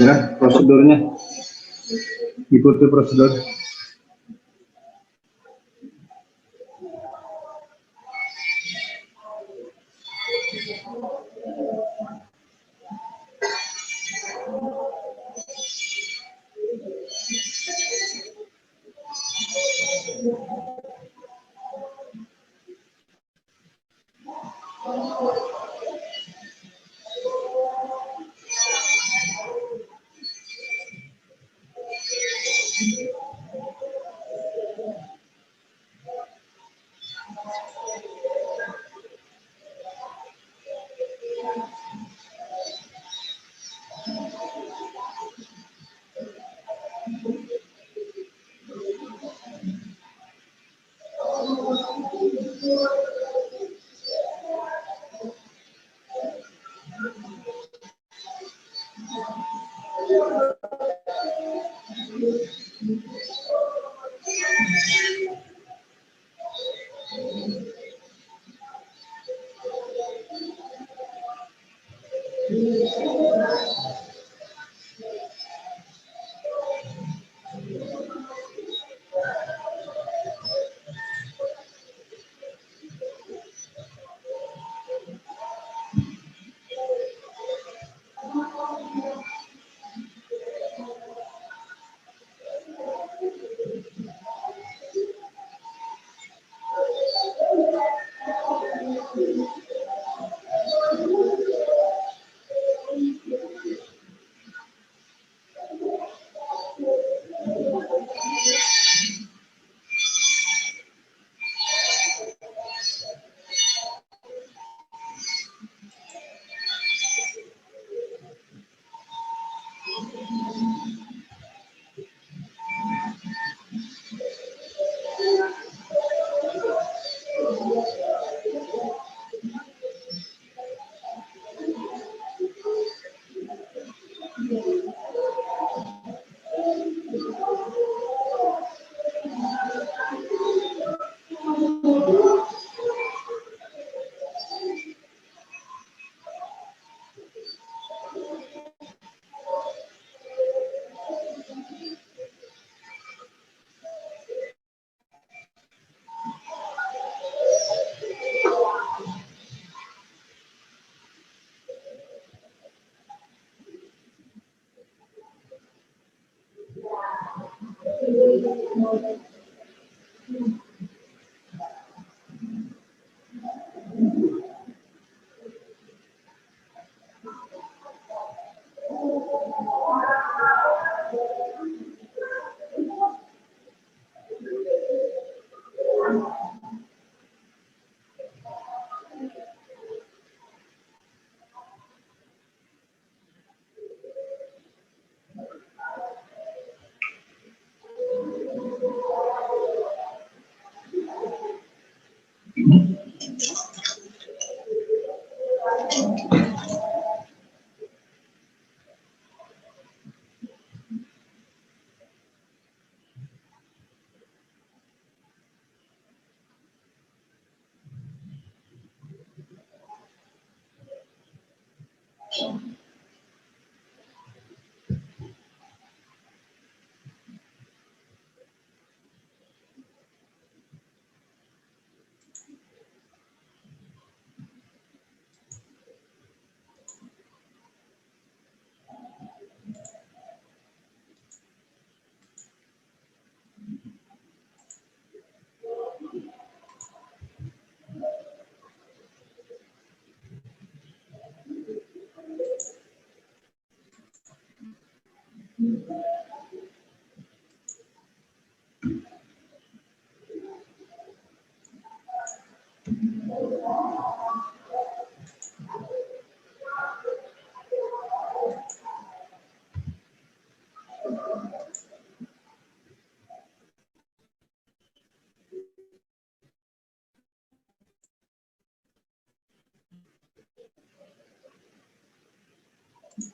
Ya, prosedurnya ikuti prosedur.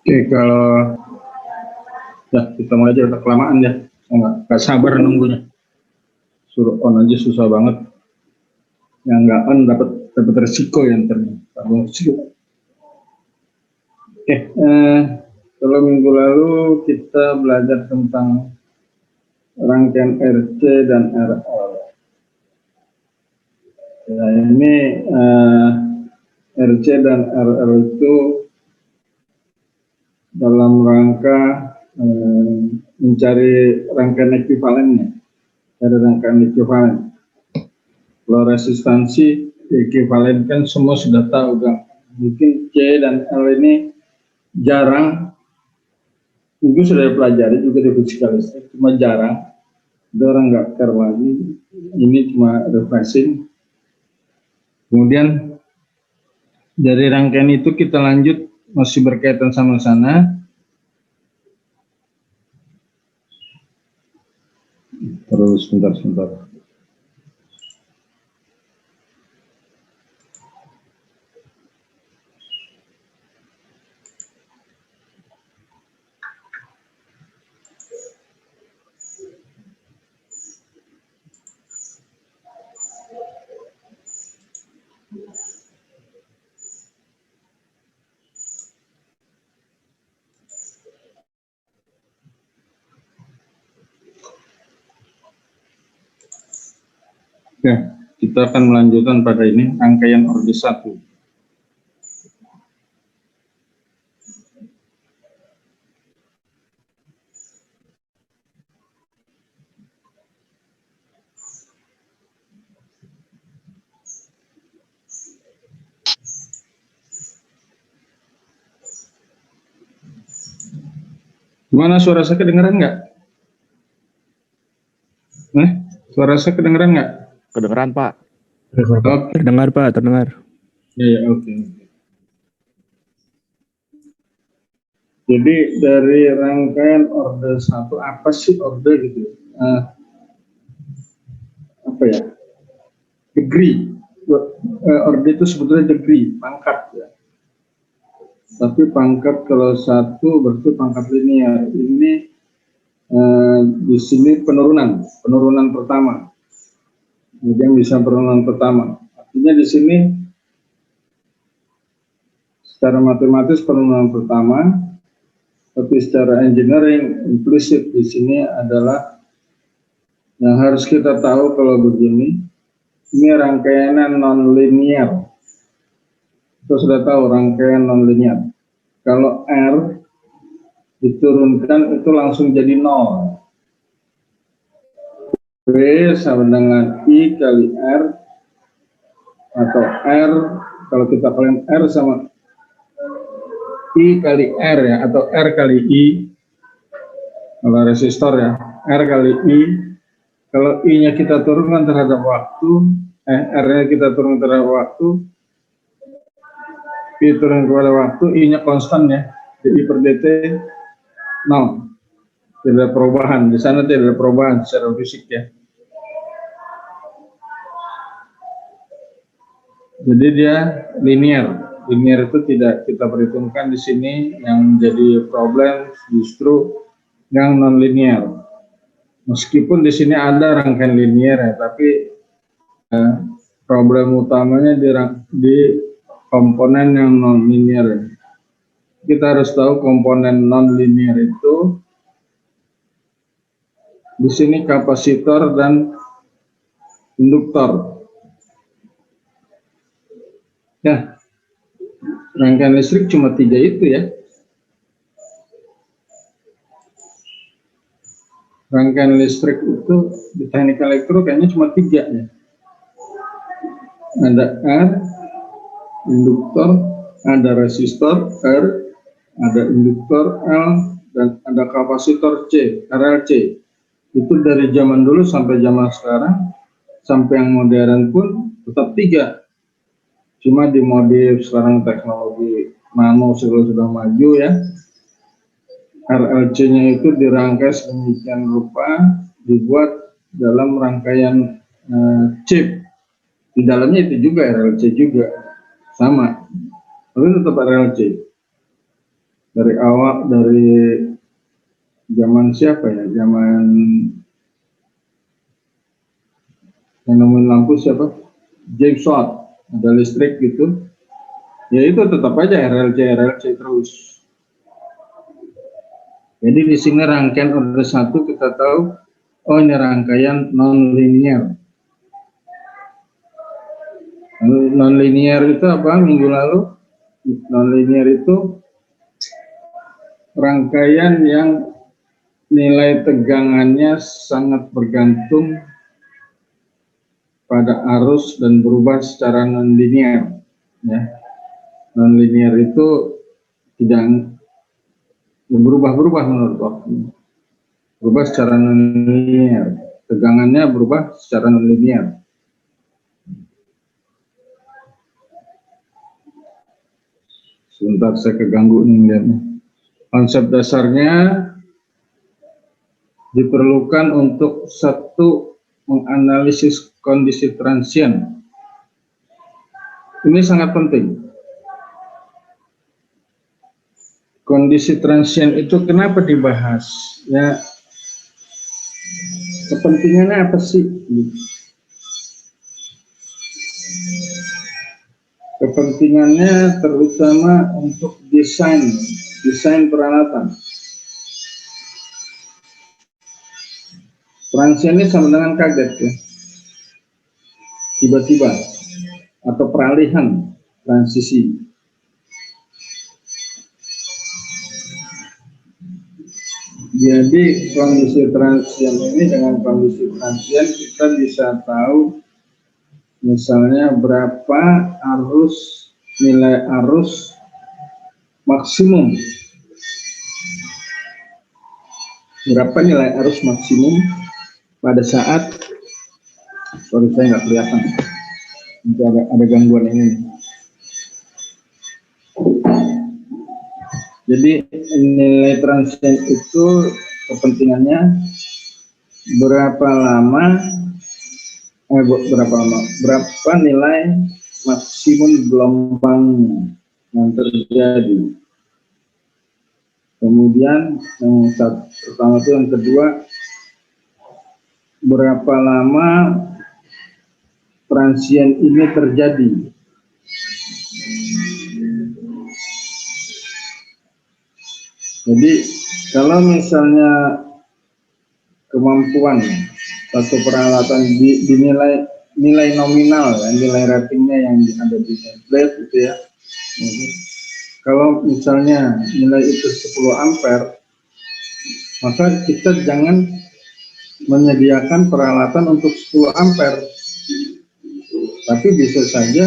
Oke, kalau ya kita mulai aja, udah kelamaan ya, nggak sabar nunggunya. Suruh on aja susah banget. Yang nggak on dapat resiko yang ternyata. Oke, Kalau minggu lalu kita belajar tentang rangkaian RC dan RL. Ya, ini RC dan RL itu dalam rangka mencari rangkaian ekuivalennya. Ada rangkaian ekuivalen. Kalau resistansi ekuivalen kan semua sudah tahu kan. Mungkin C dan L ini jarang, mungkin sudah dipelajari juga di fisika listrik, cuma jarang. Ada orang nggak care lagi. Ini cuma refreshing. Kemudian dari rangkaian itu kita lanjut masih berkaitan sama sana. Terus sebentar. Ya, kita akan melanjutkan pada ini rangkaian orde 1. Gimana, suara saya kedengeran nggak? Suara saya kedengeran nggak? Kedengeran, Pak. Oke. Terdengar, Pak, terdengar. Ya, oke. Jadi dari rangkaian orde 1, apa sih orde gitu? Apa ya? Degree. Orde itu sebetulnya degree, pangkat ya. Tapi pangkat kalau 1 berarti pangkat linear. Ini di sini penurunan pertama. Kemudian bisa penurunan pertama. Artinya di sini secara matematis penurunan pertama, tapi secara engineering implisit di sini adalah yang harus kita tahu kalau begini, ini rangkaian non-linear. Kita sudah tahu rangkaian non-linear. Kalau R diturunkan itu langsung jadi 0. V sama dengan I kali R, atau R, kalau kita kalian R sama I kali R ya, atau R kali I, kalau resistor ya, R kali I, kalau I-nya kita turunkan terhadap waktu, R-nya kita turunkan terhadap waktu, I turun kepada waktu, I-nya konstan ya, I per dt 0. Tidak ada perubahan, di sana tidak ada perubahan secara fisik ya. Jadi dia linear. Linear itu tidak kita perhitungkan di sini. Yang menjadi problem justru yang non linear. Meskipun di sini ada rangkaian linear ya, tapi problem utamanya di komponen yang non linear. Kita harus tahu komponen non linear itu di sini kapasitor dan induktor. Ya, rangkaian listrik cuma 3 itu ya. Rangkaian listrik itu di teknik elektro kayaknya cuma 3 ya. Ada R, induktor, ada resistor R, ada induktor L, dan ada kapasitor C, RLC. Itu dari zaman dulu sampai zaman sekarang, sampai yang modern pun tetap 3. Cuma dimodif sekarang teknologi nano sudah maju ya. RLC-nya itu dirangkai sedemikian rupa, dibuat dalam rangkaian chip. Di dalamnya itu juga RLC juga sama, tapi tetap RLC. Dari awal, dari zaman siapa ya? Zaman yang nemuin lampu siapa? James Watt. Ada listrik gitu, ya itu tetap aja RLC terus. Jadi di sini rangkaian order 1 kita tahu, oh ini rangkaian non-linear. Non-linear itu apa minggu lalu? Non-linear itu rangkaian yang nilai tegangannya sangat bergantung pada arus dan berubah secara non-linear. Ya. Non-linear itu tidak berubah-berubah menurut waktu. Berubah secara non-linear. Tegangannya berubah secara non-linear. Sebentar saya keganggu nih lihatnya. Konsep dasarnya diperlukan untuk satu menganalisis kondisi transient. Ini sangat penting. Kondisi transient itu kenapa dibahas? Ya, kepentingannya apa sih? Kepentingannya terutama untuk desain peralatan. Transient ini sama dengan kaget ya, tiba-tiba atau peralihan transisi. Jadi kondisi transient ini, dengan kondisi transient kita bisa tahu misalnya berapa nilai arus maksimum, berapa nilai arus maksimum pada saat, sorry saya nggak kelihatan, nanti ada gangguan ini. Jadi nilai transient itu kepentingannya berapa nilai maksimum gelombang yang terjadi. Kemudian yang pertama itu, yang kedua, berapa lama transient ini terjadi. Jadi kalau misalnya kemampuan satu peralatan dinilai nilai nominal, ya, nilai ratingnya yang ada di template gitu ya. Kalau misalnya nilai itu 10 ampere, maka kita jangan menyediakan peralatan untuk 10 ampere. Tapi bisa saja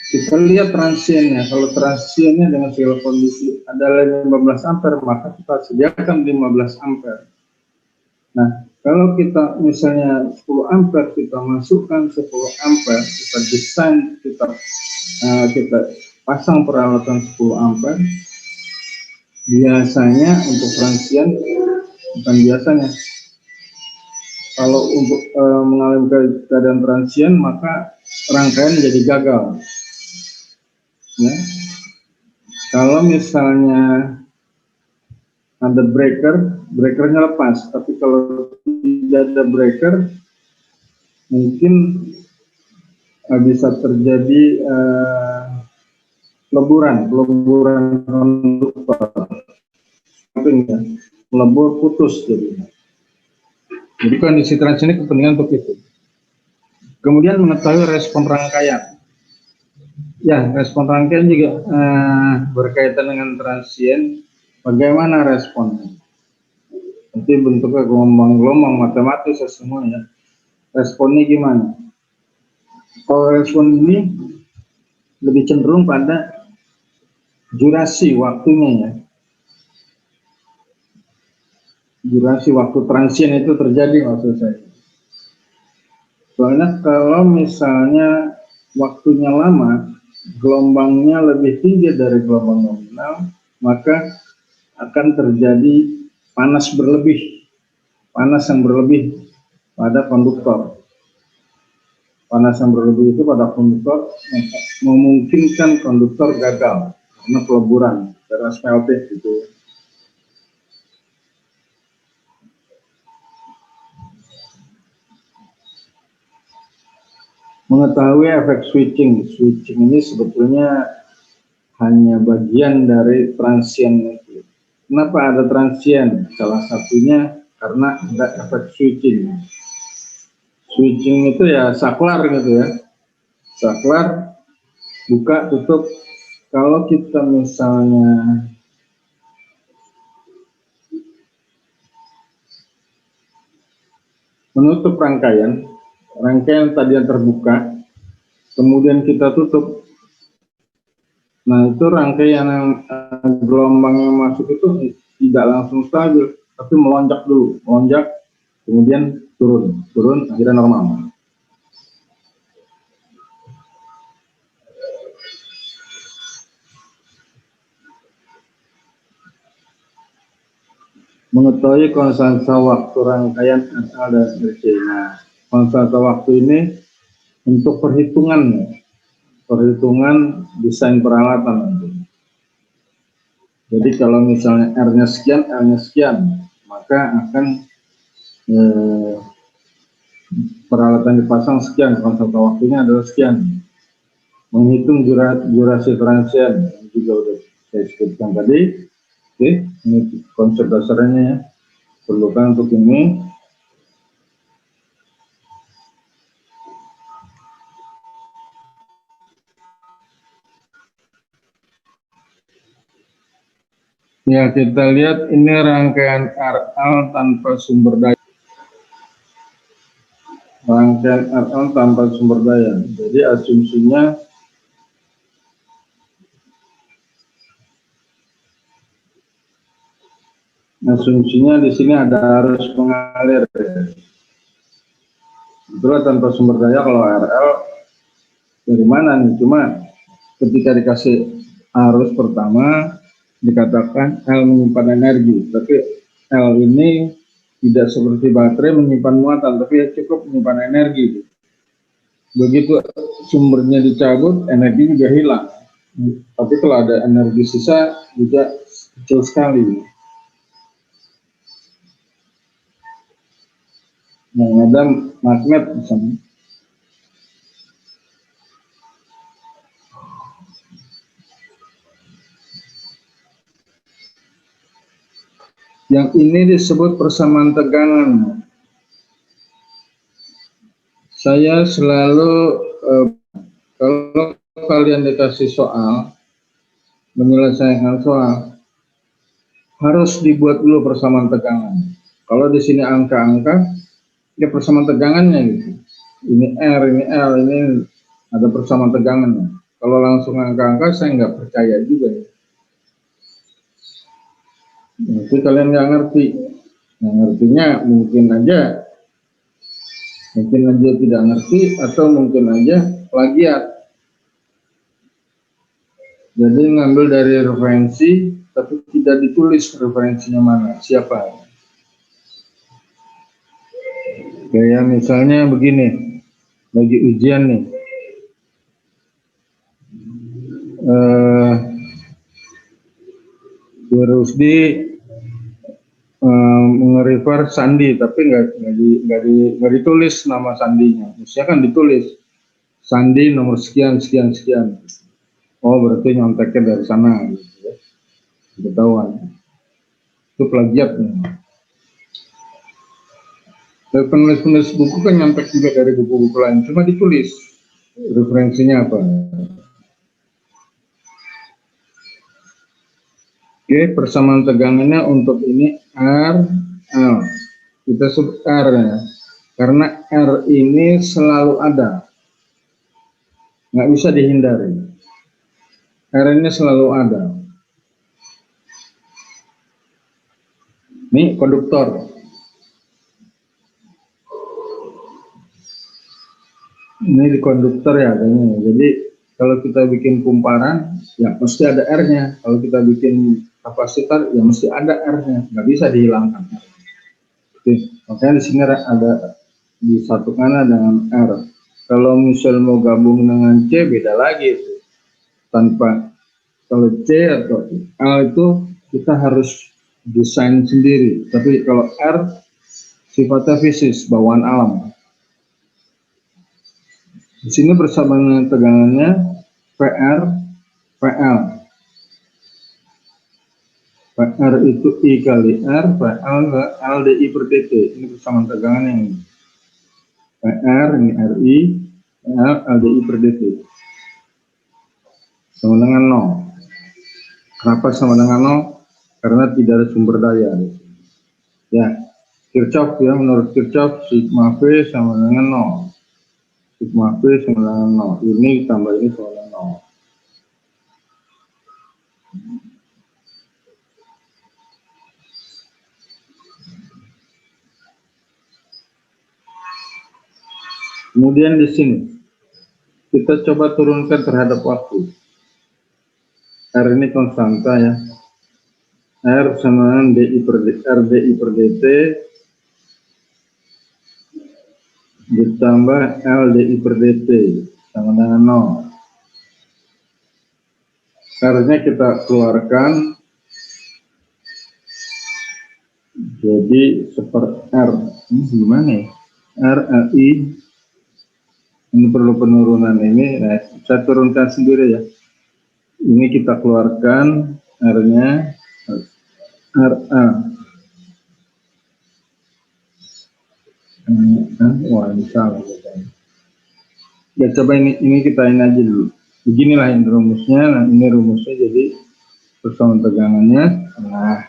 kita lihat transiennya. Kalau transiennya dengan segala kondisi adalah 15 ampere, maka kita sediakan 15 ampere. Nah, kalau kita misalnya 10 ampere, kita masukkan 10 ampere, kita desain, kita pasang peralatan 10 ampere. Biasanya untuk transien, bukan biasanya, kalau untuk mengalami keadaan transien, maka rangkaian jadi gagal. Ya. Kalau misalnya ada breakernya lepas, tapi kalau tidak ada breaker, mungkin bisa terjadi peleburan konduktor, melebur, putus. Jadi kondisi transien ini kepentingan untuk itu. Kemudian mengetahui respon rangkaian. Ya, respon rangkaian juga berkaitan dengan transien. Bagaimana responnya? Nanti bentuknya gelombang-gelombang matematis semuanya. Responnya gimana? Kalau respon ini lebih cenderung pada durasi waktunya ya. Durasi waktu transien itu terjadi maksud saya. Soalnya kalau misalnya waktunya lama, gelombangnya lebih tinggi dari gelombang nominal, maka akan terjadi panas yang berlebih pada konduktor. Panas yang berlebih itu pada konduktor memungkinkan konduktor gagal karena peleburan, karena smelting gitu. Mengetahui efek switching ini sebetulnya hanya bagian dari transient itu. Kenapa ada transient? Salah satunya karena ada efek switching. Switching itu ya saklar gitu ya. Saklar buka tutup. Kalau kita misalnya menutup rangkaian tadi yang terbuka, kemudian kita tutup. Nah, itu rangkaian yang gelombang yang masuk itu tidak langsung stabil, tapi melonjak dulu, melonjak, kemudian turun, akhirnya normal. Mengetahui konstanta waktu rangkaian RL dan RC. Nah, konstanta waktu ini untuk perhitungan desain peralatan nanti. Jadi kalau misalnya R-nya sekian, L-nya sekian, maka akan peralatan dipasang sekian, konstanta waktunya adalah sekian. Menghitung durasi transient juga sudah saya sebutkan tadi. Oke, ini konsep dasarnya ya. Perlukan untuk ini. Ya, kita lihat ini rangkaian RL tanpa sumber daya. Rangkaian RL tanpa sumber daya. Jadi asumsinya di sini ada arus mengalir. Itulah tanpa sumber daya. Kalau RL dari mana nih? Cuma ketika dikasih arus pertama dikatakan L menyimpan energi, tapi L ini tidak seperti baterai menyimpan muatan, tapi cukup menyimpan energi. Begitu sumbernya dicabut, energi juga hilang. Tapi kalau ada energi sisa juga kecil sekali. Yang ada magnet misalnya. Yang ini disebut persamaan tegangan. Saya selalu kalau kalian dikasih soal, menyelesaikan soal, harus dibuat dulu persamaan tegangan. Kalau di sini angka-angka, ya persamaan tegangannya gitu. Ini R, ini L, ini ada persamaan tegangannya. Kalau langsung angka-angka, saya nggak percaya juga. Itu kalian nggak ngerti. Nah, ngertinya mungkin aja tidak ngerti, atau mungkin aja plagiat. Jadi ngambil dari referensi, tapi tidak ditulis referensinya mana, siapa. Kayak misalnya begini, bagi ujian nih, Rusdi nge-refer Sandi, tapi nggak ditulis nama Sandinya. Mestinya kan ditulis Sandi nomor sekian sekian sekian. Oh, berarti nyonteknya dari sana, gitu ya. Ketahuan. Itu plagiat nih. Penulis buku kan nyontek juga dari buku-buku lain, cuma ditulis referensinya apa. Oke, persamaan tegangannya untuk ini R, L. Kita sebut R ya, karena R ini selalu ada, nggak bisa dihindari. R ini selalu ada. Ini konduktor. Ini di konduktor ya adanya. Jadi kalau kita bikin kumparan, ya mesti ada R-nya. Kalau kita bikin kapasitor, ya mesti ada R-nya. Nggak bisa dihilangkan. Oke, makanya di sini ada disatukan dengan R. Kalau misal mau gabung dengan C, beda lagi itu. Tanpa, kalau C atau L itu kita harus desain sendiri. Tapi kalau R sifatnya fisis, bawaan alam. Di sini persamaan tegangannya PR, PL. PR itu I kali R, PL L DI per DT. Ini persamaan tegangan yang ini. PR, ini RI, PL L DI per DT. Sama dengan 0. Kenapa sama dengan 0? Karena tidak ada sumber daya. Ya, Kirchhoff ya, menurut Kirchhoff, sigma V sama dengan 0. Sigma V sama dengan 0. Ini tambah ini sama dengan 0. Kemudian di sini kita coba turunkan terhadap waktu. R ini konstanta ya. R sama dengan DI per RDI per DT ditambah LDI per DT sama dengan 0. R-nya kita keluarkan jadi seper R. Ini gimana ya? R, LI. Ini perlu penurunan ini. Nah, saya turunkan sendiri ya. Ini kita keluarkan R-nya RA. Wah, ini salah. Ya, coba ini kita ini aja dulu. Beginilah ini rumusnya. Nah, ini rumusnya jadi persamaan tegangannya. Nah,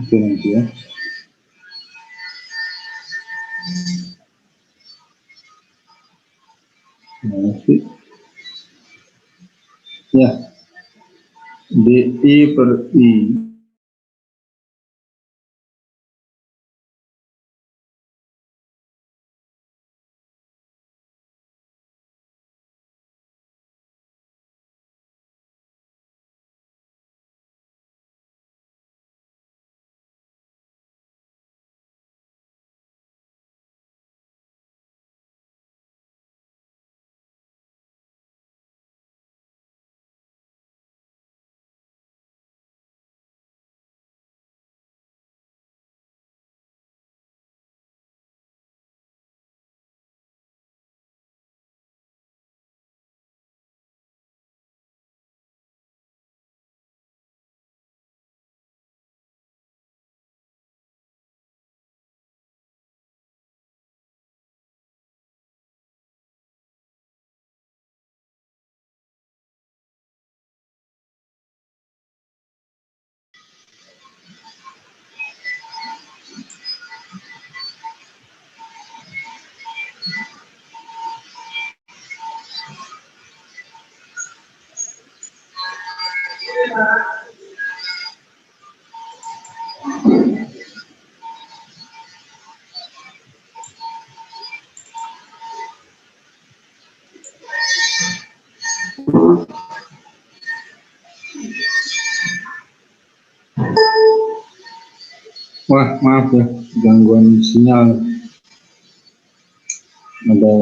itu nanti ya. Masih. Ya, DI per I Wah, maaf ya, gangguan sinyal. Ada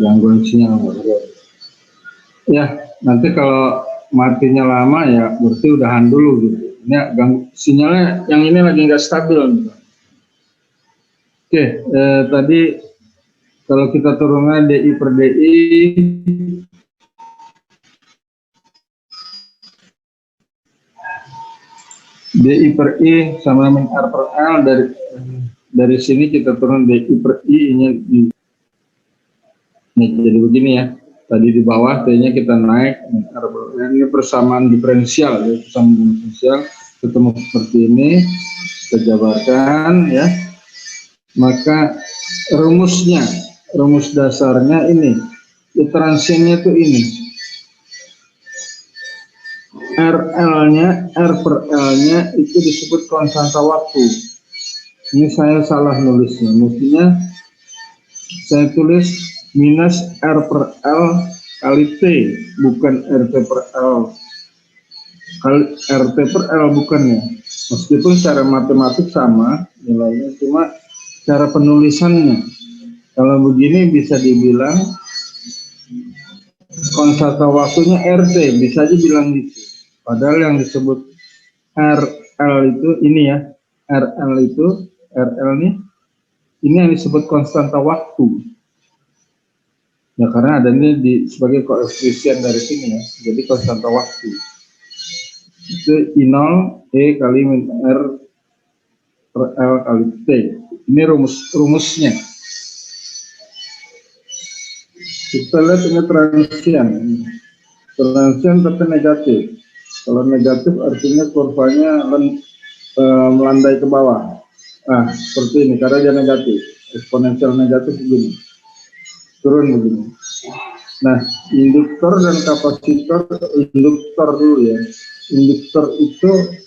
gangguan sinyal. Ya, nanti kalau matinya lama ya berarti udahan dulu gitu. Ini sinyalnya yang ini lagi nggak stabil. Gitu. Oke, tadi kalau kita turunkan DI per DI, DI per I sama dengan R per L, dari sini kita turun DI per I ini jadi begini ya. Tadi di bawah T-nya kita naik, R per L, ini persamaan diferensial ya, persamaan diferensial ketemu seperti ini, kita jabarkan ya. Maka rumus dasarnya ini, transiennya tuh ini. RL-nya, R per L-nya itu disebut konstanta waktu. Ini saya salah nulisnya. Mestinya saya tulis minus R per L kali T, bukan RT per L. Kali RT per L bukannya. Meskipun secara matematik sama nilainya, cuma cara penulisannya. Kalau begini bisa dibilang konstanta waktunya RT, bisa aja bilang gitu. Padahal yang disebut RL itu ini ya, RL itu, RL ini yang disebut konstanta waktu. Ya karena ada ini sebagai koefisien dari sini ya, jadi konstanta waktu. Itu I0 E kali min R per L kali T. Ini rumusnya. Kita lihat ini transien. Transien tapi negatif. Kalau negatif artinya kurvanya melandai ke bawah. Seperti ini karena dia negatif. Eksponensial negatif begini. Turun begini. Nah, induktor dan kapasitor, induktor dulu ya. Induktor itu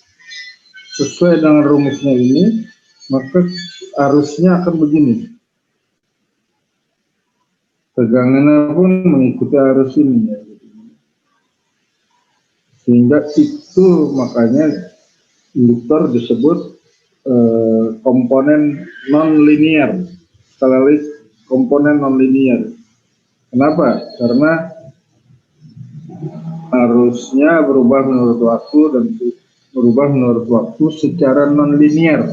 sesuai dengan rumusnya ini, maka arusnya akan begini. Tegangannya pun mengikuti arus ini ya. Sehingga itu makanya induktor disebut komponen non-linear. Sekali lagi komponen non-linear. Kenapa? Karena arusnya berubah menurut waktu dan berubah menurut waktu secara non-linear.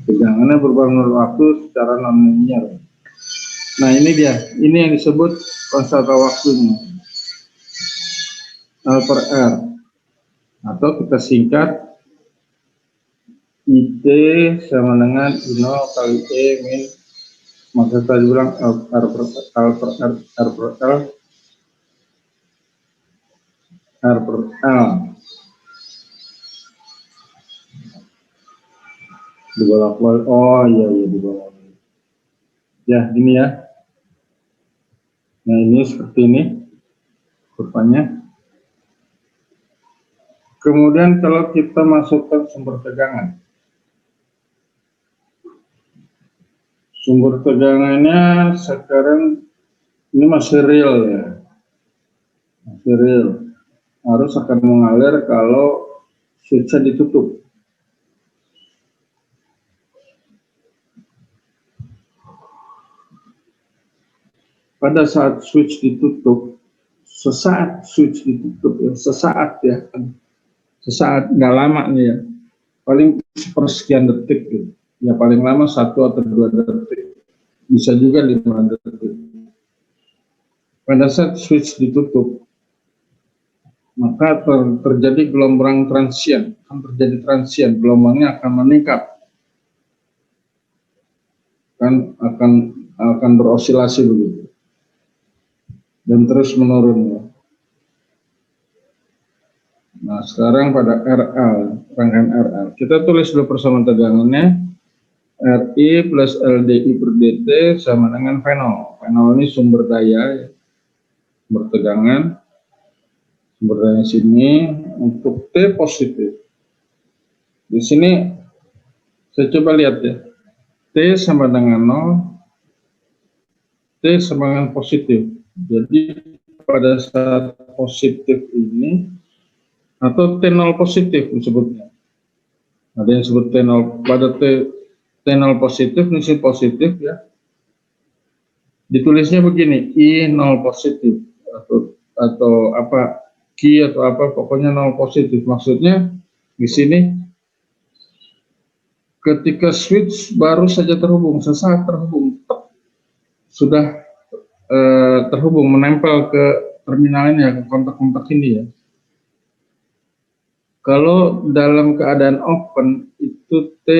Tegangannya berubah menurut waktu secara non-linear. Nah ini dia, ini yang disebut konstanta waktunya, L per R, atau kita singkat IT sama dengan I0 kali E min, maka tadi bilang R per L dibolak-balik. Oh iya dibolak-balik. Ya ini ya. Nah ini seperti ini kurvanya. Kemudian kalau kita masukkan sumber tegangan. Sumber tegangannya sekarang ini masih real ya. Masih real. Harus akan mengalir kalau switch-nya ditutup. Pada saat switch ditutup, sesaat switch ditutup ya, sesaat nggak lama nih ya, paling sepersekian detik gitu. Ya paling lama 1 atau 2 detik, bisa juga 5 detik. Pada saat switch ditutup, maka terjadi gelombang transien, gelombangnya akan meningkat, akan berosilasi begitu dan terus menurun ya. Nah sekarang pada RL, rangkaian RL, kita tulis dulu persamaan tegangannya. RI plus LDI per DT sama dengan V0. V0 ini sumber daya, sumber tegangan, sumber daya sini untuk T positif. Di sini saya coba lihat ya, T sama dengan 0, T sama dengan positif. Jadi pada saat positif ini, atau T0 positif disebutnya. Ada yang sebut T0, pada T0 positif, ini positif ya. Ditulisnya begini, I0 positif atau apa, Q atau apa, pokoknya 0 positif. Maksudnya di sini ketika switch baru saja terhubung, sesaat terhubung, sudah terhubung, menempel ke terminal ini ya, ke kontak-kontak ini ya. Kalau dalam keadaan open itu T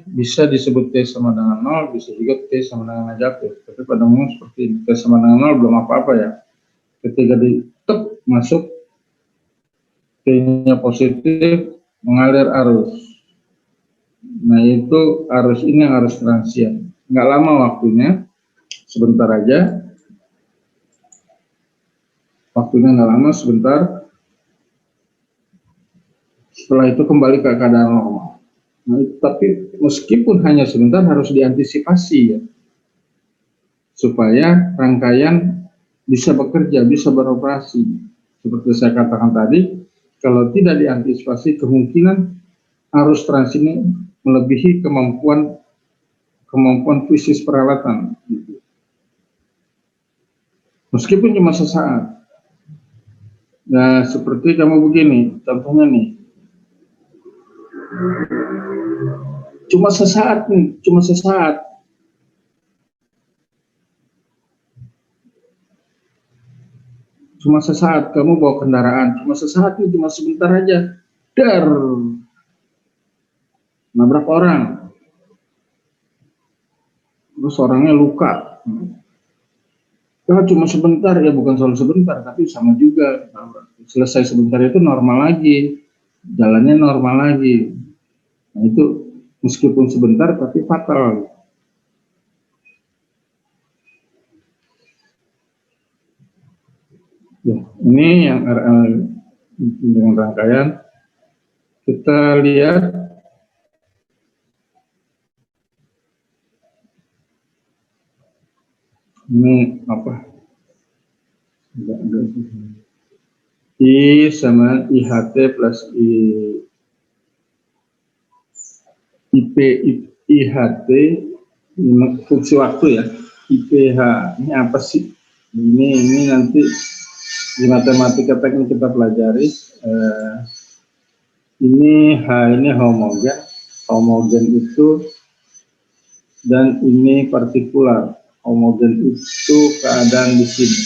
bisa disebut T sama dengan 0, bisa juga T sama dengan negatif. Tapi pada umumnya seperti ini, T sama dengan 0 belum apa-apa ya. Ketika ditep masuk T-nya positif, mengalir arus. Nah itu arus ini yang arus transien. Nggak lama waktunya, sebentar aja. Waktunya nggak lama, sebentar. Setelah itu kembali ke keadaan normal. Nah, tapi meskipun hanya sebentar harus diantisipasi ya, supaya rangkaian bisa bekerja, bisa beroperasi. Seperti saya katakan tadi, kalau tidak diantisipasi kemungkinan arus trans ini melebihi kemampuan fisik peralatan. Gitu. Meskipun cuma sesaat. Nah, seperti kamu begini, contohnya nih. Cuma sesaat nih, cuma sesaat. Cuma sesaat kamu bawa kendaraan, cuma sesaat nih, cuma sebentar aja, dar, nabrak orang, terus orangnya luka. Kalau cuma sebentar, ya bukan selalu sebentar, tapi sama juga. Selesai sebentar itu normal lagi, jalannya normal lagi. Nah itu meskipun sebentar tapi fatal. Ya, ini yang RL dengan rangkaian. Kita lihat ini apa? I sama IHT plus IP IHT, fungsi waktu ya. IPH ini apa sih? Ini nanti di matematika teknik kita pelajari. Ini H ini homogen, homogen itu, dan ini partikular. Homogen itu keadaan di sini.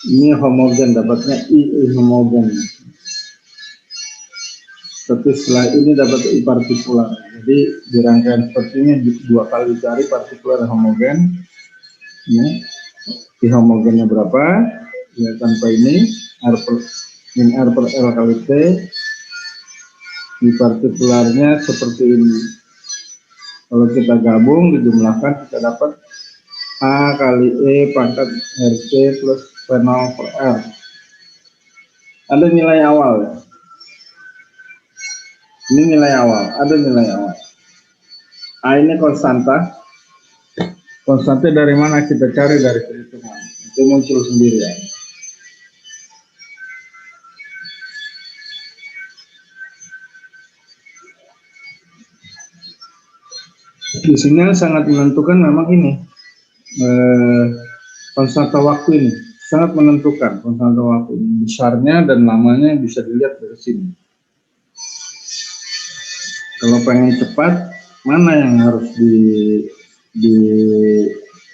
Ini homogen, dapatnya I homogen. Tapi setelah ini dapat I partikular. Jadi di rangkaian seperti ini dua kali cari partikular homogen. Ini I homogennya berapa? Ya tanpa ini R per L kali T. Di partikularnya seperti ini. Kalau kita gabung, dijumlahkan, kita dapat A kali E pangkat RT plus P0 per R. Ada nilai awal ya. Ini nilai awal, ada nilai awal. A ini konstanta. Konstanta dari mana kita cari? Dari perhitungan. Itu muncul sendiri ya. Di sini sangat menentukan memang ini. Konstanta waktu ini sangat menentukan. Konstanta waktu ini besarnya dan lamanya bisa dilihat dari sini. Kalau pengen cepat, mana yang harus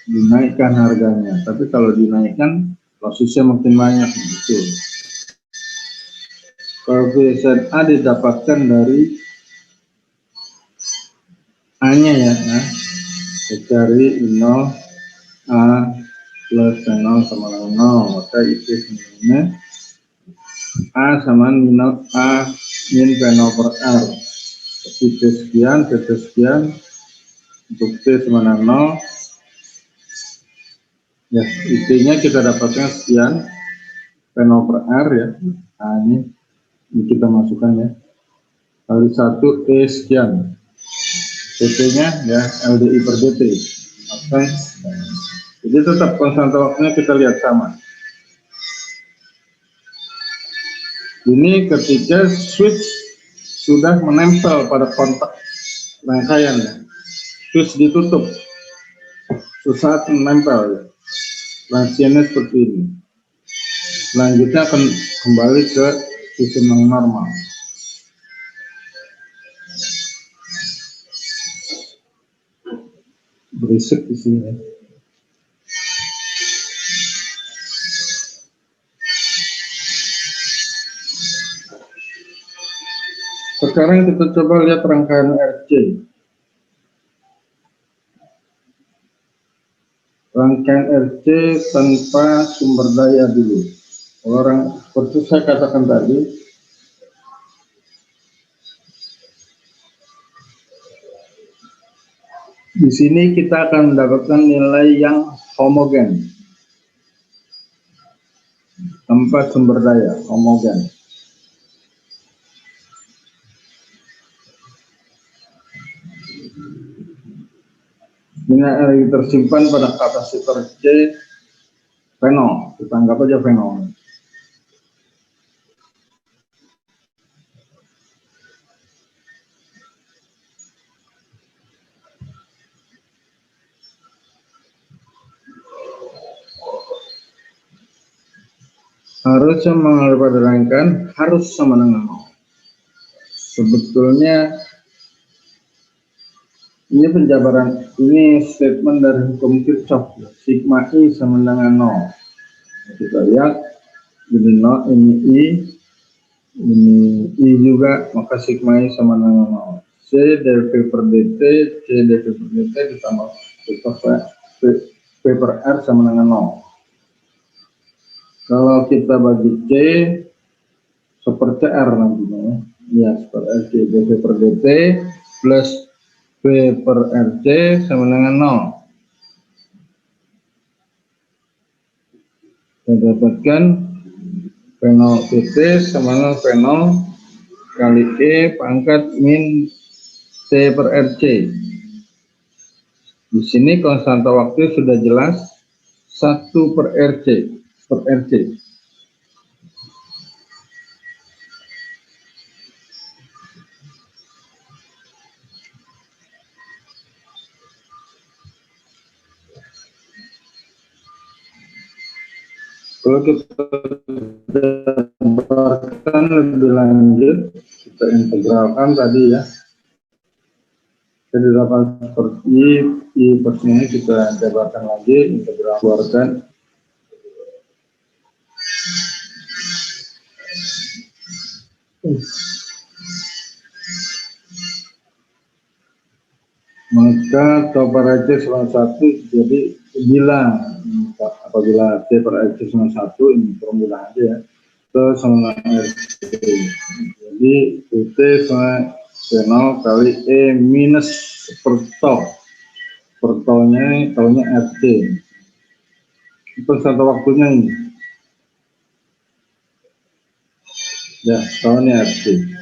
dinaikkan harganya? Tapi kalau dinaikkan, losisnya makin banyak gitu. Koefisien A didapatkan dari A-nya ya. Nah, kita cari 0 A plus 0 sama dengan 0, maka itu sebenarnya A sama minus A min P0 per R. T sekian, T sekian, untuk T sama dengan 0. Ya, IP-nya kita dapatkan sekian, P0 per R ya. Nah, ini kita masukkan ya. Kali 1 E sekian. PT-nya ya LDI per DT. Oke. Jadi tetap konstanta waktunya kita lihat sama. Ini ketika switch sudah menempel pada kontak rangkaian ya. Switch ditutup. Saat menempel ya. Transiennya seperti ini. Selanjutnya akan kembali ke sistem yang normal. Berisik di sini ya. Sekarang kita coba lihat rangkaian RC. Rangkaian RC tanpa sumber daya dulu. Orang seperti saya katakan tadi, di sini kita akan mendapatkan nilai yang homogen tanpa sumber daya, homogen. Ini tersimpan pada kapasitor C P0, kita anggap aja P0. Harusnya mengalami pada rangkaian harus sama dengan 0. Sebetulnya ini penjabaran, ini statement dari hukum Kirchhoff, sigma I sama dengan 0. Kita lihat ini 0, ini I juga, maka sigma I sama dengan 0. C dv per dt, C dv per dt ditambah P per R sama dengan 0. Kalau kita bagi C seperti R nantinya, ya seperti R, C dv per dt plus P per RC sama dengan 0. Kita dapatkan P0 PT sama dengan P0 kali E pangkat min C per RC. Di sini konstanta waktu sudah jelas 1 per RC. Kalau kita gambarkan lebih lanjut, kita integralkan tadi ya. Jadi dapat seperti I persnya kita jabarkan lagi, integral keluarkan. Maka tau per RC sama 1, jadi apabila C per RC sama 1, ini formula aja ya, itu sama RC. Jadi PT sama C0 kali E minus per taunya RC. Itu satu waktunya ini. Ya, taunya RC.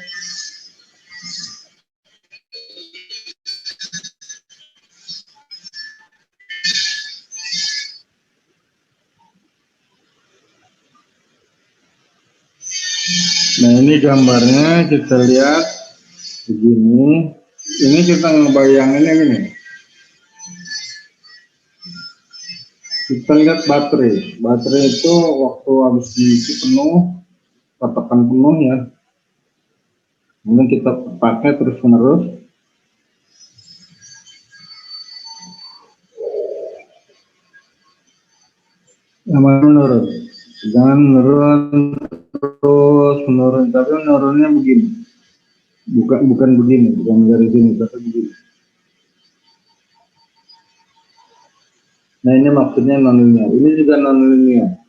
Nah ini gambarnya kita lihat begini. Ini kita ngebayanginnya gini. Kita lihat baterai. Baterai itu waktu habis diisi penuh, katakan penuh ya. Kemudian kita pakai terus menerus. Menurun. Jangan menurun terus menurun, tapi menurunnya begini. Bukan begini, bukan dari sini, tapi begini. Nah ini maksudnya non-linear. Ini juga non-linear.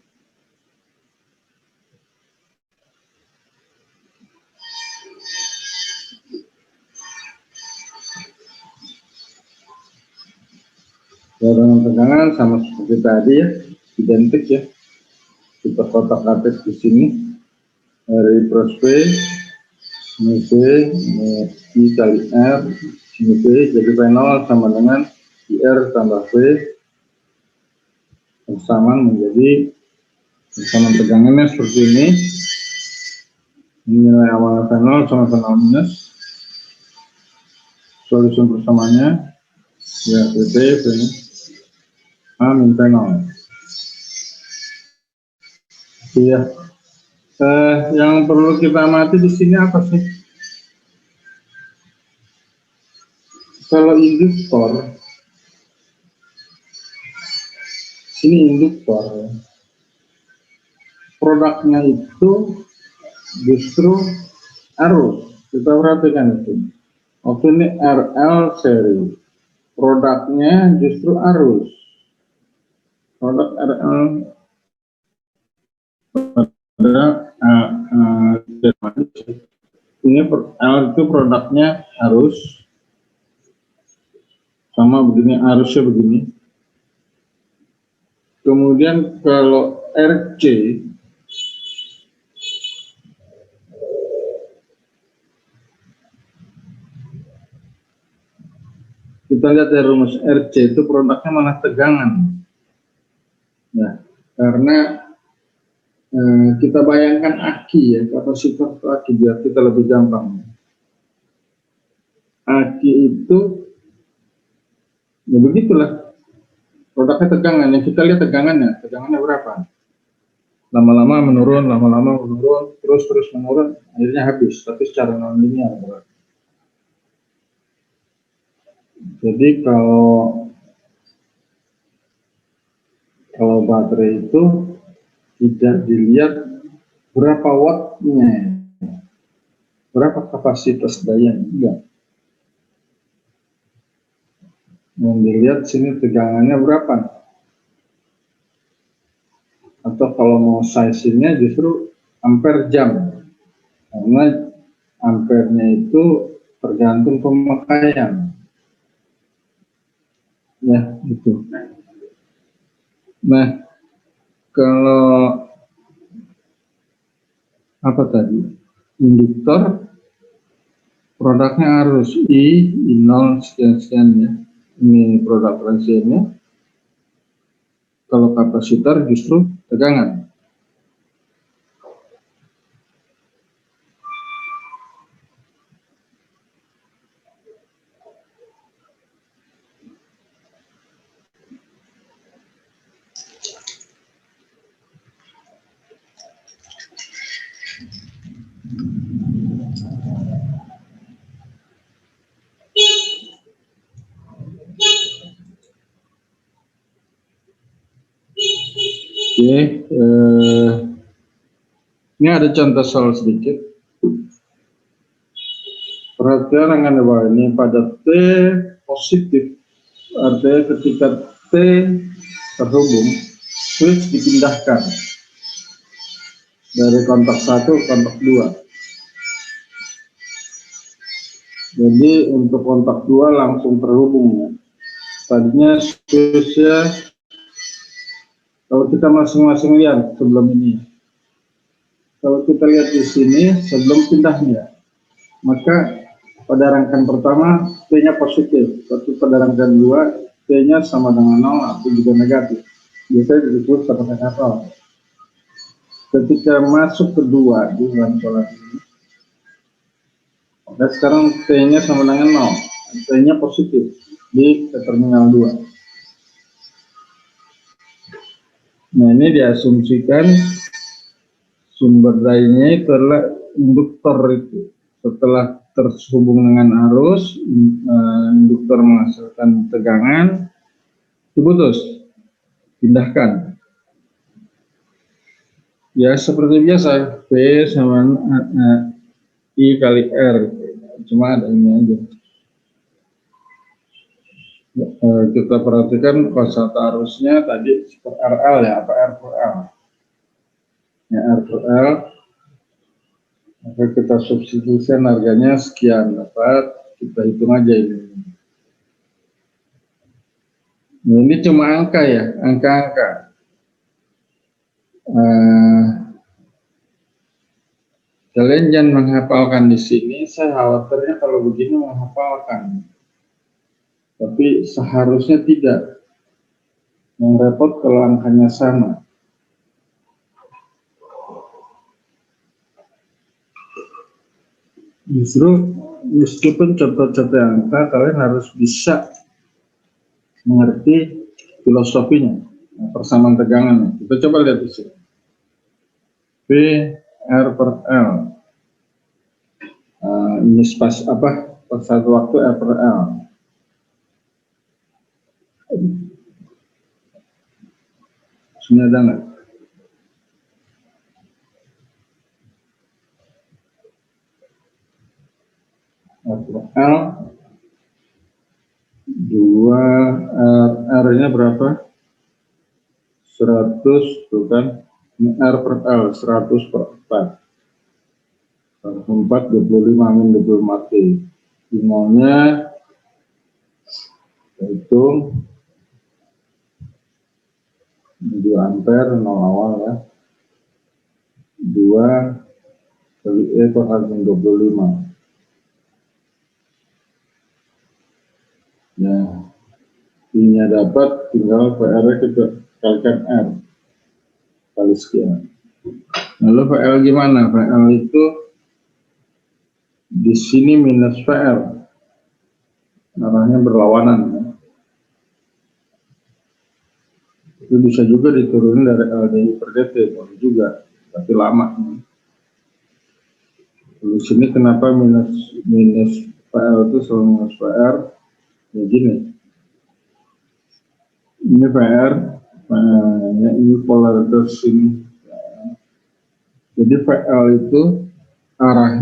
Dorongan tegangan sama seperti tadi ya, identik ya. Kita kotak-atik di sini. R plus P, ini P, ini I kali R, ini P, jadi P0 sama dengan IR tambah P, persamaan menjadi persamaan tegangannya seperti ini. Nilai awal P0 sama P0 minus. Solusi persamaannya ya PT ini A min P0. Iya. Yang perlu kita amati di sini apa sih? Kalau induktor, ini induktor, produknya itu justru arus. Kita perhatikan itu. Oke, ini RL seri, produknya justru arus. Produk RL ini L itu produknya arus, sama begini arusnya begini. Kemudian kalau RC kita lihat dari rumus RC itu produknya malah tegangan. Ya, karena kita bayangkan aki ya, kapasitor itu aki biar kita lebih gampang. Aki itu ya begitulah, produknya tegangan. Yang kita lihat tegangannya berapa? lama-lama menurun, terus menurun, akhirnya habis, tapi secara non-linear. Jadi kalau baterai itu tidak dilihat berapa wattnya, berapa kapasitas daya, enggak. Yang dilihat sini tegangannya berapa. Atau kalau mau size-nya justru ampere jam. Karena ampernya itu tergantung pemakaian. Ya, itu. Nah, kalau apa tadi? Induktor produknya arus I0 sekian-sekian ya. Ini produk transiennya. Kalau kapasitor justru tegangan. Oke, ini ada contoh soal sedikit. Perhatian dengan bahwa ini pada T positif, artinya ketika T terhubung, switch dipindahkan dari kontak 1 ke kontak 2. Jadi untuk kontak 2 langsung terhubung. Tadinya switch-nya, kalau kita masing-masing lihat sebelum ini, kalau kita lihat di sini sebelum pindahnya, maka pada rangkaian pertama T-nya positif, tapi pada rangkaian 2 T-nya sama dengan 0 atau juga negatif. Biasanya disebut sama negatif. Ketika masuk kedua di dalam soal ini, dan sekarang T-nya sama dengan 0, T-nya positif di terminal 2. Nah, ini diasumsikan sumber dayanya itu adalah induktor itu. Setelah terhubung dengan arus, induktor menghasilkan tegangan, diputus, pindahkan. Ya seperti biasa, P sama I kali R, cuma ada ini aja. Kita perhatikan konstan arusnya tadi per RL ya, apa R per L? Ya R per L, maka kita substitusikan harganya sekian, dapat kita hitung aja ini. Nah, ini cuma angka ya, angka-angka. Kalian jangan menghafalkan di sini, saya khawatirnya kalau begini menghafalkan. Tapi seharusnya tidak. Yang repot kalau angkanya sama. Justru meskipun contoh-contoh angka, kalian harus bisa mengerti filosofinya, persamaan tegangan. Kita coba lihat di sini. P R per L. Ini pas apa? Per satu waktu R per L. Sini ada nggak? R per L 2 R-nya berapa? 100, tuh kan? Ini R per L 100 per 4. 4 25 min 25 T. Nolnya hitung 2 ampere 0 awal ya. 2 kali E per 25. Ya, I-nya dapat, tinggal PR-nya kita kalikan R kali sekian. Lalu PL gimana? PL itu di sini minus PR, arahnya berlawanan. Ya. Itu bisa juga diturunin dari LDI per DT, boleh juga, tapi lama. Di sini kenapa minus PL itu selalu minus PR? Ya gini, ini PR, ini polaritas ini. Jadi PL itu arah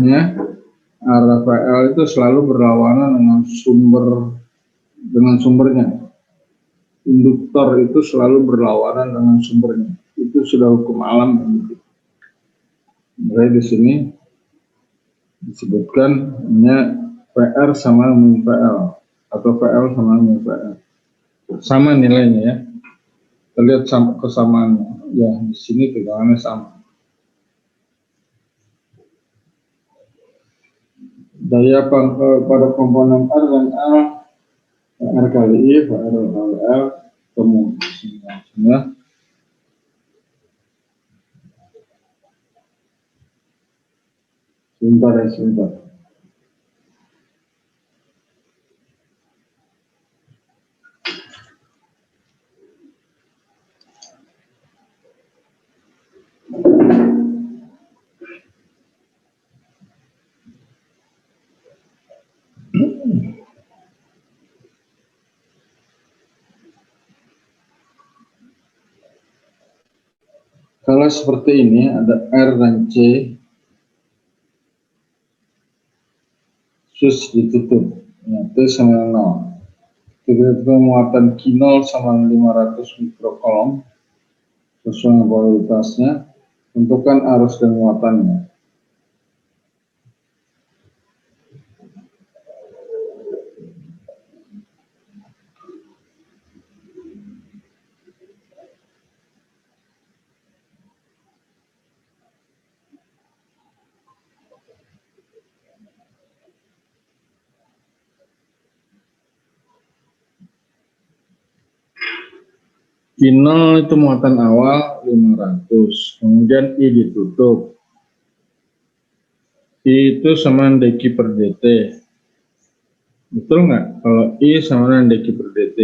PL itu selalu berlawanan dengan sumbernya. Induktor itu selalu berlawanan dengan sumbernya. Itu sudah hukum alam. Mulai di sini disebutkan PR sama min PL atau PL sama min PR. Sama nilainya ya. Kita lihat kesamaannya. Ya, di sini tegangannya sama. Daya pada komponen R dan L, R kali I, PR kali L, kemudian sebentar. Kalau seperti ini ada R dan C, switch ditutup, ya, T sama 0. Tiba-tiba muatan Q0 sama 500 mikrokolom sesuai polaritasnya, tentukan arus dan muatannya. Q0 itu muatan awal 500, kemudian I ditutup. I itu sama dq per dt. Betul nggak? Kalau I sama dengan dq per dt.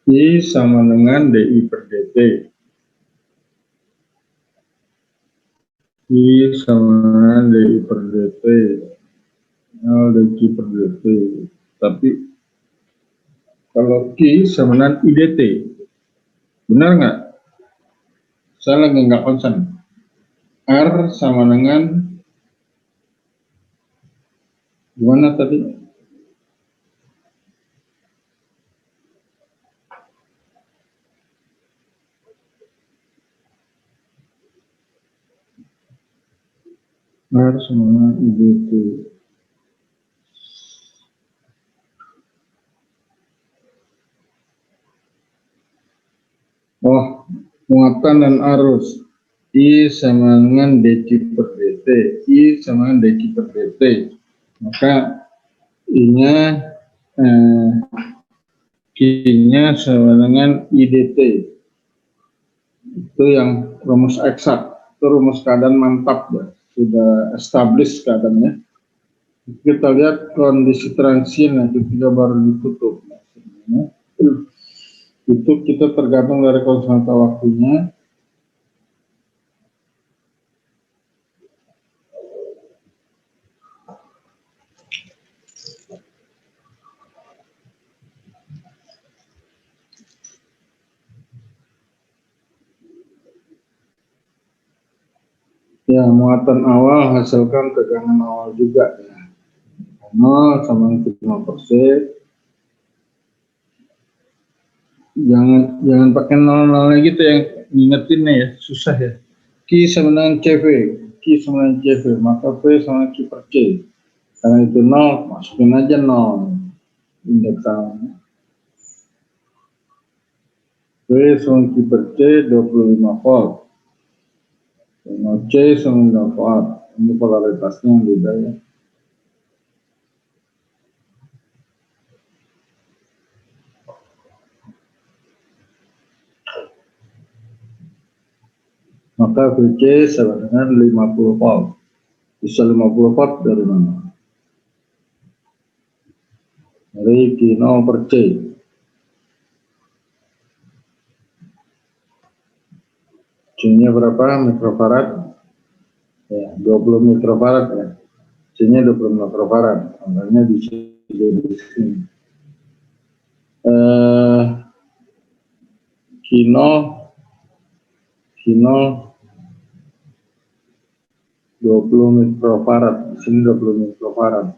I sama dengan di per dt. I sama dengan di per dt. L dq per dt. Tapi kalau Q sama dengan IDT, benar nggak? Saya lagi nggak konsen. R sama dengan gimana tadi? R sama dengan IDT. Oh, muatan dan arus. I sama dengan dq per dt. I sama dengan dq per dt. Maka I-nya Q-nya sama dengan IDT. Itu yang rumus eksak. Itu rumus keadaan mantap ya. Sudah established keadaannya. Kita lihat kondisi transient yang ketika baru ditutup. Itu kita tergantung dari konstanta waktunya. Ya, muatan awal hasilkan tegangan awal juga ya. 0 sama 5%. Jangan pakai 0 gitu yang ngingetinnya ya, susah ya. Q sama dengan CV, Q sama dengan CV, maka P sama Q per C. Karena itu 0, masukin aja 0. Indeksannya. P sama Q per C 25 volt. Sama C sama 5 volt. Ini polaritasnya yang beda ya. Maka VC sama dengan 50 volt. Bisa 50 volt dari mana? dari Q0 per C. C-nya berapa mikrofarad? Ya, 20 mikrofarad ya. C-nya 20 mikrofarad. Contohnya di sini. Q0 20 mikrofarad. Di sini 20 mikrofarad.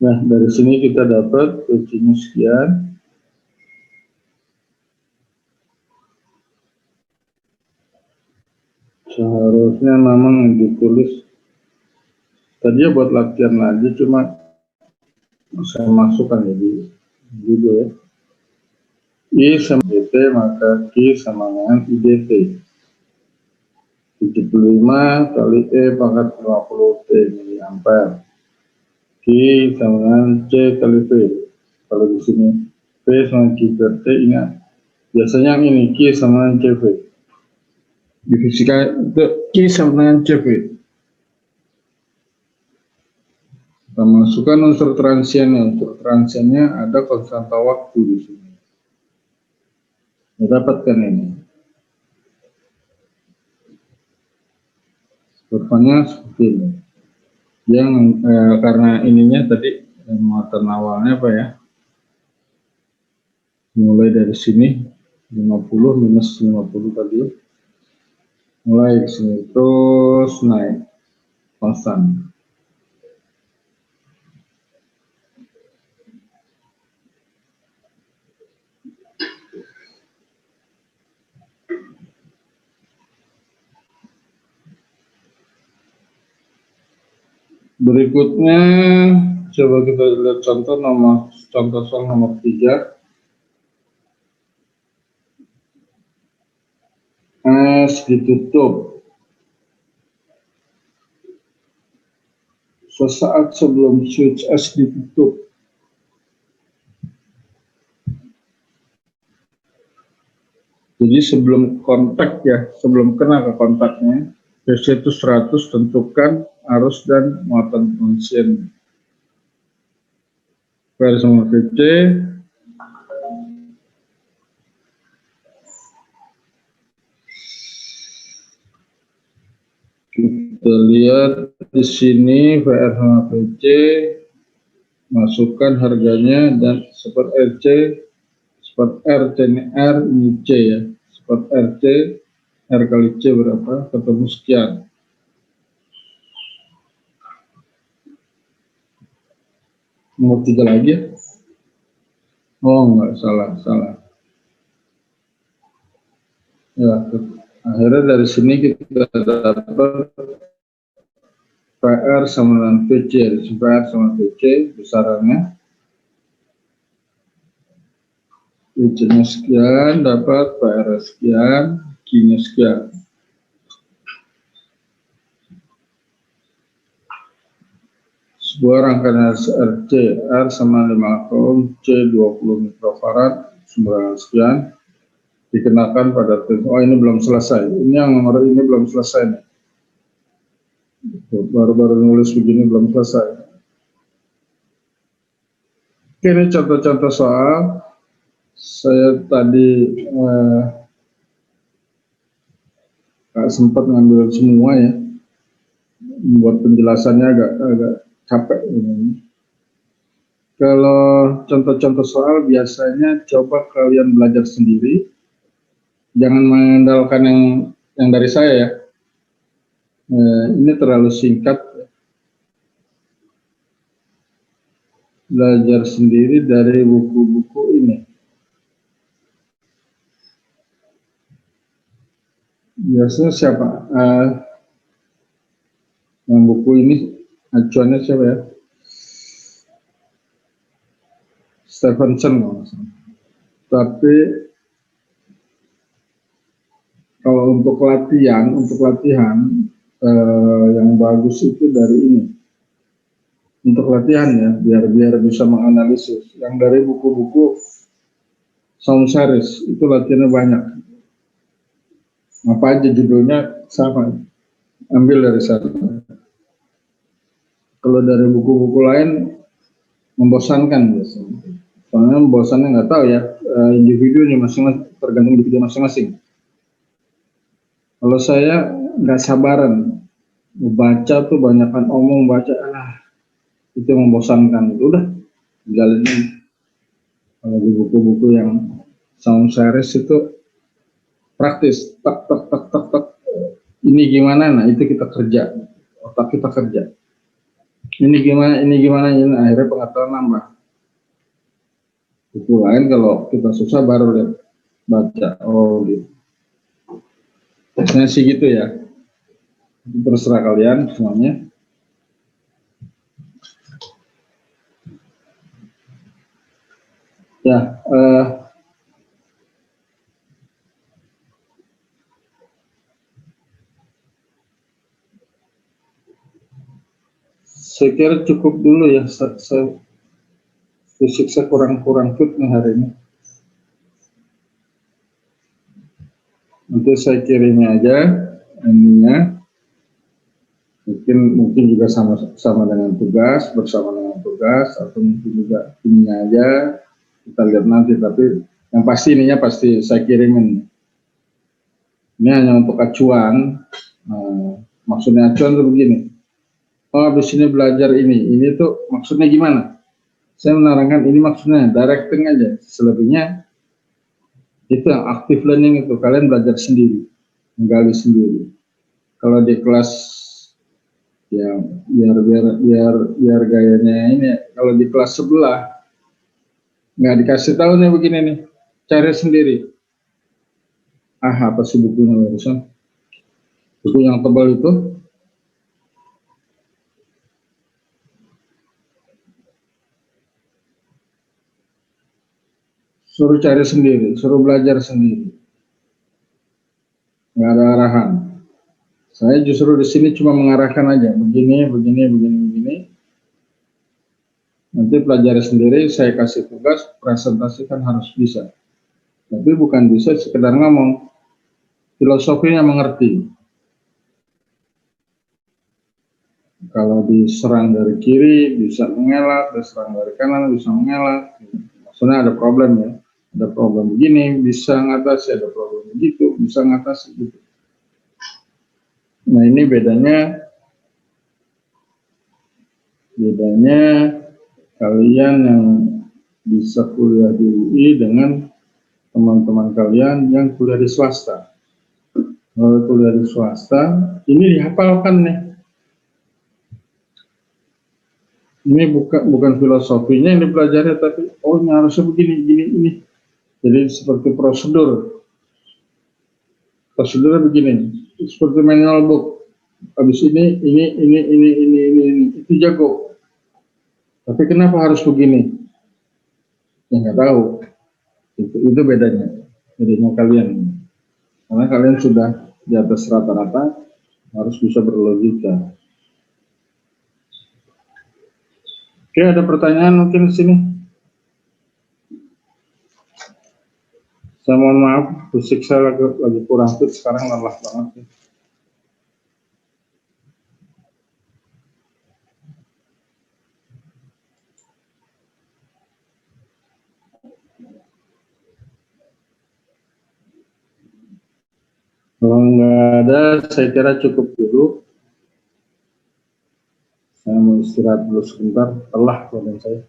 Nah, dari sini kita dapat C-nya sekian. Seharusnya memang yang ditulis tadi buat latihan aja, cuma saya masukkan jadi video ya. I sama dt maka Q sama dengan IDT. 75 kali E pangkat 50 T miliampere. Q sama dengan C kali V. Kalau di sini V sama Q per T, ingat biasanya ini Q sama dengan CV. Di fisika itu Q sama dengan CV. Kita masukkan unsur transiennya. Unsur transiennya ada konstanta waktu di sini. Dapatkan ini. Rupanya seperti ini. Yang karena ininya tadi muatan awalnya apa ya? Mulai dari sini 50 minus 50 tadi. Mulai ke sini terus naik konstan. Berikutnya coba kita lihat contoh soal nomor 3. Es ditutup. Sesaat sebelum switch es ditutup, jadi sebelum kontak ya, sebelum kena ke kontaknya, DC itu 100, tentukan arus dan muatan transien. V sama VC, kita lihat di sini VR sama VC, masukkan harganya dan support RC, support RC ini R, ini C ya, support RC, R kali C berapa, ketemu sekian. Nomor 3 lagi ya. Oh enggak, salah. Ya, akhirnya dari sini kita dapat PR sama dengan VC, PR sama VC besarannya. VC-nya sekian, dapat PR sekian, Q-nya sekian. Sebuah rangkaian RC, R sama 5 ohm, C 20 mikrofarad, sembarangan sekian, dikenakan pada oh ini belum selesai, ini yang nomor ini belum selesai nih. Baru-baru nulis begini belum selesai. Oke, ini contoh-contoh soal. Saya tadi nggak sempat ngambil semua ya, buat penjelasannya agak capek ini. Kalau contoh-contoh soal biasanya coba kalian belajar sendiri, jangan mengandalkan yang dari saya ya. Ini terlalu singkat. Belajar sendiri dari buku-buku ini. Biasanya siapa? Yang buku ini acuannya siapa ya? Stevenson. Tapi kalau untuk latihan yang bagus itu dari ini. Untuk latihan ya, biar bisa menganalisis. Yang dari buku-buku sound series itu latihannya banyak. Apa aja judulnya sama, ambil dari sana. Kalau dari buku-buku lain membosankan biasanya. Soalnya membosannya nggak tahu ya, individu ini masing-masing, tergantung individu masing-masing. Kalau saya nggak sabaran, baca tuh banyakan omong baca, itu membosankan. Udah, jalanin. Kalau di buku-buku yang sound series itu praktis, tak tak tak tak tak. Ini gimana? Nah itu kita kerja, otak kita kerja. Ini gimana? Ini akhirnya pengetahuan nambah. Itu lain kalau kita susah baru lihat baca. Oh gitu. Biasanya sih gitu ya. Terserah kalian semuanya. Ya, saya kira cukup dulu ya. Fisik saya kurang fit nih hari ini. Nanti saya kirimnya aja ininya. Mungkin juga sama dengan tugas, bersama dengan tugas, atau mungkin juga ininya aja. Kita lihat nanti, tapi yang pasti ininya pasti saya kirimin. Ini hanya untuk acuan. Maksudnya acuan itu begini. Oh, habis ini belajar ini tuh maksudnya gimana? Saya menerangkan ini maksudnya, directing aja. Selebihnya itu yang active learning itu, kalian belajar sendiri, menggali sendiri. Kalau di kelas ya biar gayanya ini, kalau di kelas sebelah nggak dikasih tahu nih begini nih, cari sendiri. Apa sih bukunya barusan? Buku yang tebal itu. Suruh cari sendiri, suruh belajar sendiri. Nggak ada arahan. Saya justru di sini cuma mengarahkan aja, begini. Nanti pelajari sendiri, saya kasih tugas, presentasikan harus bisa. Tapi bukan bisa sekedar ngomong, filosofinya mengerti. Kalau diserang dari kiri, bisa mengelak, diserang dari kanan, bisa mengelak. Maksudnya ada problem ya. Ada problem begini, bisa ngatasi, ada problem begitu, bisa ngatasi gitu. Nah ini bedanya kalian yang bisa kuliah di UI dengan teman-teman kalian yang kuliah di swasta. Kalau kuliah di swasta, ini dihafalkan nih. Ini bukan filosofinya yang dipelajari, tapi ini harusnya begini, ini. Jadi seperti prosedurnya begini, seperti manual book. Habis ini, itu jago. Tapi kenapa harus begini? Ya nggak tahu. Itu bedanya kalian. Karena kalian sudah di atas rata-rata, harus bisa berlogika. Oke, ada pertanyaan mungkin di sini? Saya mohon maaf, fisik saya lagi kurang fit, sekarang lelah banget. Kalau nggak ada, saya kira cukup dulu. Saya mau istirahat dulu sebentar, lelah badan saya.